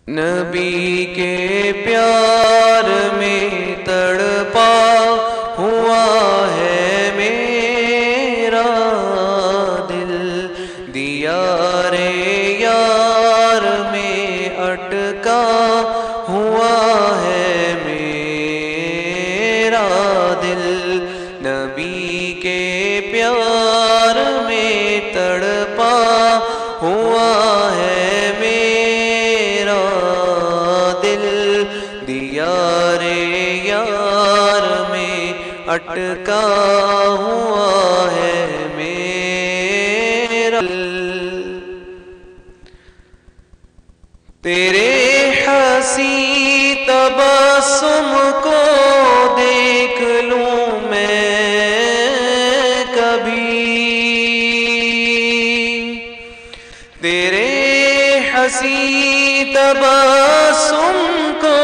نبی کے پیار میں تڑپا ہوا ہے میرا دل، دیار یار میں اٹکا ہوا ہے میرا دل، نبی کے پیار میں تڑپا ہوا ہے میرا دل، دیار یار میں اٹکا ہوا ہے میرا دل۔ تیرے حسین تبسم کو دیکھ لوں میں کبھی، تیرے حسین تبسم کو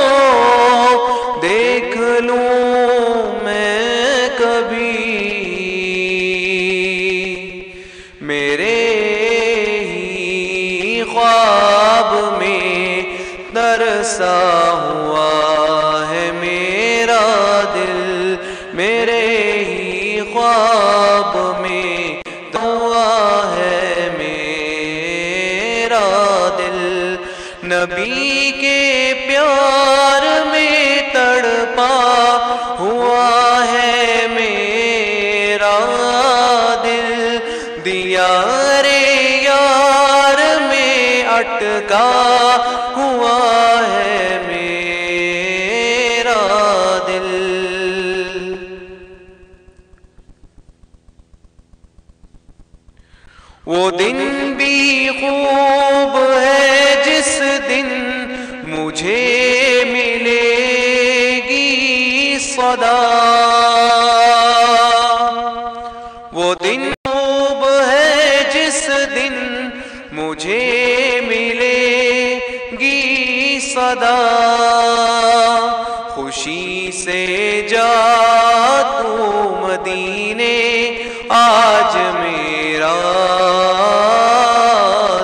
دیکھ لوں میں کبھی، میرے ہی خواب میں ترسا ہوا ہے میرا دل، میرے ہی خواب میں ہوا ہے میرا دل، نبی کے پیار میں تڑپا ہوا ہے میرا دل، دیار یار میں اٹکا ہوا ہے میرا دل۔ وہ دن بھی خوب ہے جس دن مجھے ملے گی صدا، وہ دن خوب ہے جس دن مجھے ملے گی صدا، خوشی سے جا تو مدینے آج میرا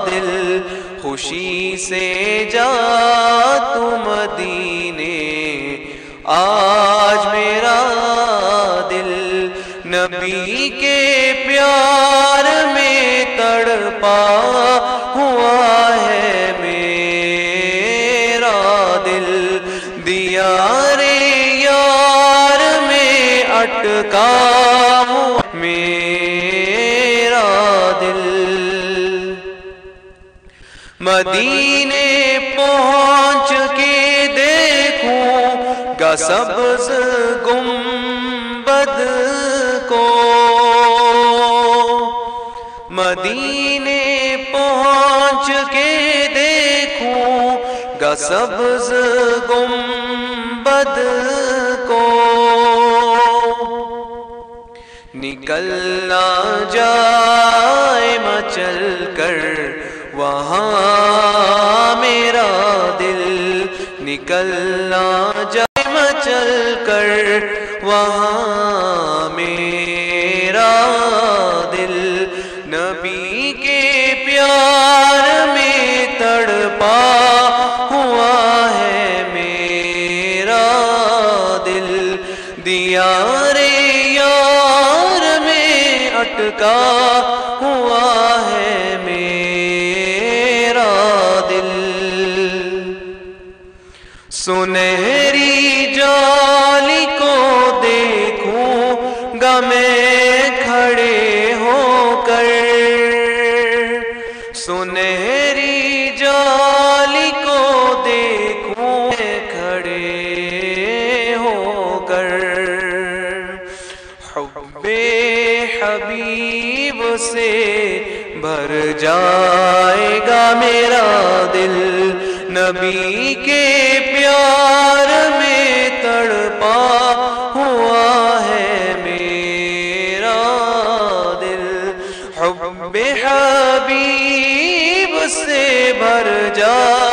دل، خوشی سے جا تو مدینے آج میرا دل، نبی کے پیار میں تڑپا ہوا ہے میرا دل، دیار یار میں اٹکا ہوا میرا دل، مدینے پہنچ کے دیکھوں گا سبز گنبد کو، مدینے پہنچ کے دیکھوں گا سبز گنبد کو، نکلنا جائے مچل کر وہاں میرا دل، نکلنا جائے مچل کر وہاں میرا دل، نبی کے پیار میں تڑپا ہوا ہے میرا دل، دیار یار میں اٹکا ہوا ہے میرا دل، سنہری جالی کو دیکھوں گا میں کھڑے ہو کر، سنہری جالی کو دیکھوں میں کھڑے ہو کر، حب حبیب سے بھر جائے گا میرا دل، نبی کے پیار میں تڑپا ہوا ہے میرا دل، حب حبیب سے بھر جائے